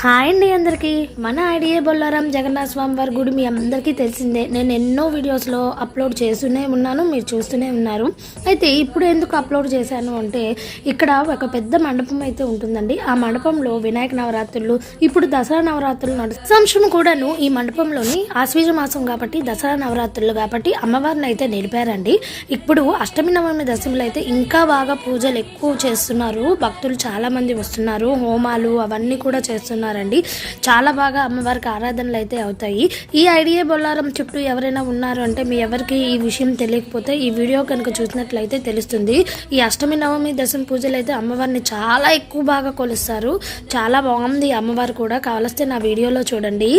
Hi అండి అందరికీ. మన ఐడియా బొల్లారం జగన్నాథ స్వామి వారి గుడి మీ అందరికీ తెలిసిందే. నేను ఎన్నో వీడియోస్లో అప్లోడ్ చేస్తూనే ఉన్నాను, మీరు చూస్తూనే ఉన్నారు. అయితే ఇప్పుడు ఎందుకు అప్లోడ్ చేశాను అంటే, ఇక్కడ ఒక పెద్ద మండపం అయితే ఉంటుందండి. ఆ మండపంలో వినాయక నవరాత్రులు, ఇప్పుడు దసరా నవరాత్రులు సంవత్సరం కూడాను ఈ మండపంలోని ఆశ్వీజ మాసం కాబట్టి దసరా నవరాత్రులు కాబట్టి అమ్మవారిని అయితే నిలిపారండి. ఇప్పుడు అష్టమి నవమి దశమిలో అయితే ఇంకా బాగా పూజలు ఎక్కువ చేస్తున్నారు, భక్తులు చాలా మంది వస్తున్నారు, హోమాలు అవన్నీ కూడా చేస్తున్నారు. చాలా బాగా అమ్మవారికి ఆరాధనలు అయితే అవుతాయి. ఈ ఐడియా బొల్లారం చుట్టూ ఎవరైనా ఉన్నారు అంటే, మీ ఎవరికి ఈ విషయం తెలియకపోతే ఈ వీడియో కనుక చూసినట్లయితే తెలుస్తుంది. ఈ అష్టమి నవమి దశమి పూజలు అయితే అమ్మవారిని చాలా ఎక్కువ బాగా కొలుస్తారు. చాలా బాగుంది అమ్మవారు కూడా, కావలిస్తే నా వీడియోలో చూడండి.